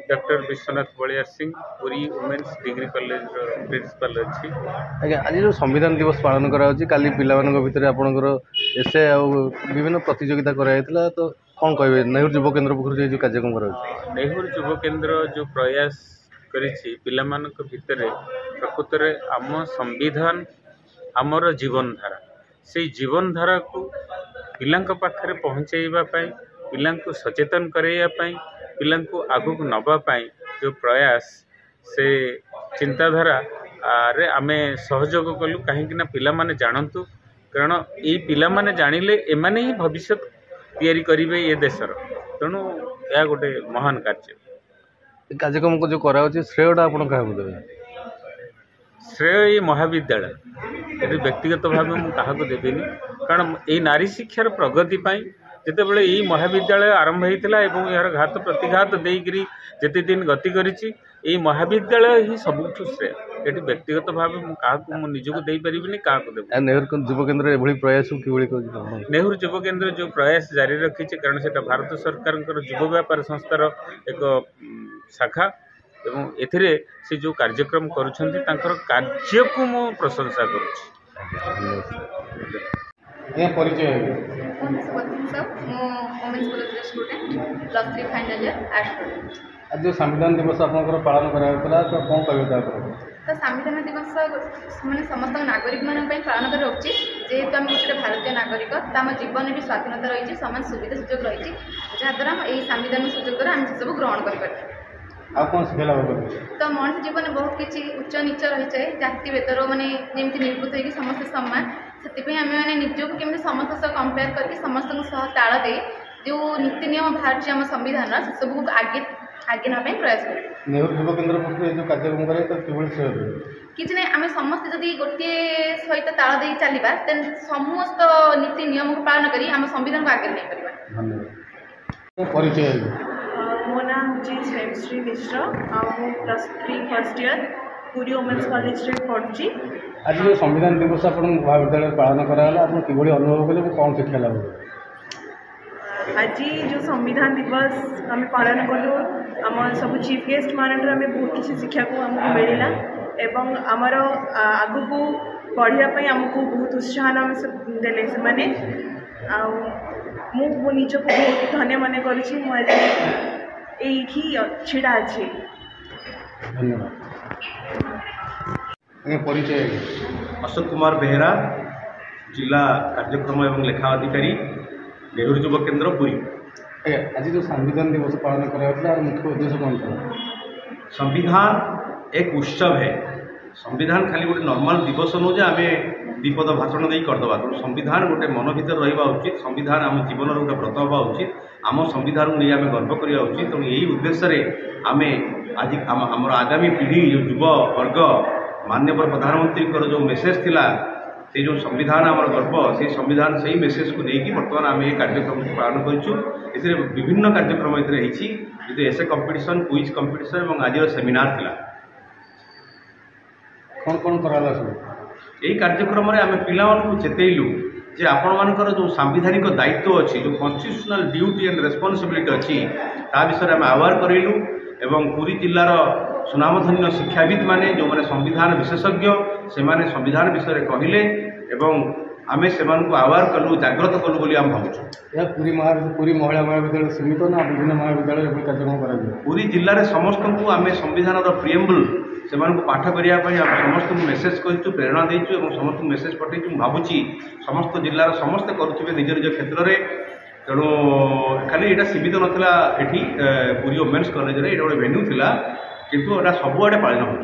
Doctor Vishwanath Baliyar Singh Puri women's degree college principal अच्छी। आज्ञा आज जो संविधान दिवस पालन कराऊँगी काली पिलाମାନଙ୍କ ଭିତରେ ଆପଣଙ୍କର एसे ଆଉ ବିଭିନ୍ନ ପ୍ରତିଯୋଗିତା କରାଯାଇଥିଲା ତ କ'ଣ କହିବେ ନେହେରୁ ଯୁବ କେନ୍ଦ୍ର ପକ୍ଷରୁ ଯେଉଁ କାର୍ଯ୍ୟକ୍ରମ କରାଯାଉଛି? नेहरू युव केन्द्र जो प्रयास करिछि पिलाମାନଙ୍କ ଭିତରେ प्रकृतरे आम संविधान आमर जीवन धारा से जीवन धारा को पिलांक पाखरे पहुँचेबा पई पिलांको सचेतन करैया पई पिलांको आगुक नबा पई जो प्रयास से चिंताधारा रे आमे सहयोग कलु कहीं पिला माने जानतु कारण ये पिला माने जानिले एमाने ही भविष्य तैयारी करिवे ये देशर तेणु यह गोटे महान कार्य कार्यक्रम को जो कराऊँगी श्रेयटा आप देवे? श्रेय ये महाविद्यालय ये व्यक्तिगत भाव मुझे क्या देविनि कारण ये नारी शिक्षार प्रगति जिते बड़े यही महाविद्यालय आरंभ होता है यार घात प्रतिघात देकरी जिते दिन गति करी महाविद्यालय ही सबुठ श्रेय ये व्यक्तिगत भाव मुझे निजक दे पारि क्या देव। नेहरू युव केन्द्र एभली प्रयास नेहरू युव केन्द्र जो प्रयास जारी रखी कारण से भारत सरकार युव व्यापार संस्थार एक शाखा एवं एथिरे से जो कार्यक्रम करुछंती तांकर कार्य को मो प्रशंसा करुछि। ये परिचय आज जो संविधान दिवस आपनकर पालन कराउतला तो कोन कहबे तो संविधान दिवस माने समस्त नागरिक मान पालन कर उचित जेहेतु आम गोटे भारतीय नागरिक तो आम जीवन भी स्वाधीनता रही समान सुविधा सुजोग रही जहाँद्वारा यही संविधान सुजोग द्वारा आम सब ग्रहण कर तो मनुष्य जीवन बहुत किसी उच्च नीच रही है जाति भेदर माने जमी निर्भूत हो समस्त सम्मान से आम मैंने निजक केमी समस्त सह कंपेयर करके समस्त ताल दे जो नीति नियम बाहर आम संविधान से सब आगे आगे ना प्रयास कर। नेहरू युव केन्द्र पक्ष जो कार्यक्रम करे किसी ना आम समस्त जदि गोटे सहित ताल दे चलवा देन समस्त नीति नियम को पालन करी आम संविधान को आगे नहीं पारिबा। परिचय मो ना हूँ Swayamshree Mishra +3 first year Puri women's college रे पढ़ुची। आज जो संविधान दिवस आप महाविद्यालय पालन कराला आप किभली अनुभव कले कौन शिक्षा लाभ? आज जो संविधान दिवस आम पालन कलु आम सब चीफ गेस्ट मानू आम बहुत किसी शिक्षा को आमको मिलला एवं आमर आग को पढ़ाई आमको बहुत उत्साह आम देले से माने मु निज को बहुत धन्य मन करुँची छिड़ा अच्छी। धन्यवाद। परिचय अशोक कुमार बेहेरा जिला कार्यक्रम एवं लेखा अधिकारी नेहरू युव केन्द्र पुरी। आज जो संविधान दिवस पालन कराया मुख्य उद्देश्य कौन था? संविधान एक उत्सव है। संविधान खाली गोटे नॉर्मल दिवस नुह आम दीपद भाषण दे करदे तेणु संविधान गोटे मन भर रहा उचित संविधान आम जीवन गोटे व्रत हवा उचित आम संविधान को नहीं आम गर्व करवा उचित तेणु यही उद्देश्य आम आज आम आगामी पीढ़ी जो युव वर्ग माननीय प्रधानमंत्री जो मेसेज थिला से जो संविधान आम गर्व से संविधान से ही मेसेज को लेकिन बर्तमान आम ये कार्यक्रम को पालन करूँ विभिन्न कार्यक्रम ये एसे कंपिटिशन क्विज कंपिटिशन और आज सेमिनार थिला कौन कौन कराला यही कार्यक्रम आम पिलाମାନଙ୍କୁ चेतैलु जे आपण मानकर जो सांविधानिक दायित्व अच्छी जो कन्स्टिट्यूशनल ड्यूटी एंड रेस्पॉन्सिबिलिटी अच्छी ता विषय आम अवेयर करेलु एवं पुरी जिलार सुनामधन्य शिक्षाविद माने जो माने संविधान विशेषज्ञ से माने संविधान विषय कहले एवं आमे सेमानकु अवेयर कलु जागृत कलु बोली आम भावुछु। पुरी महिला महाविद्यालय सीमित ना विभिन्न महाविद्यालय कार्यक्रम करा पुरी जिले समस्त को आम संविधान प्रिएम्बल से पाठ करने समस्त मेसेज कर प्रेरणा देचु और समस्त मेसेज पठेचु भावुची समस्त जिलार समस्ते करुवे निज निज क्षेत्र में तेणु खाली यहाँ सीमित नाला ये पुरी वुमेन्स कॉलेज रे गोटे वेन्यू थिला किंतु सबुआड़े पालन हो।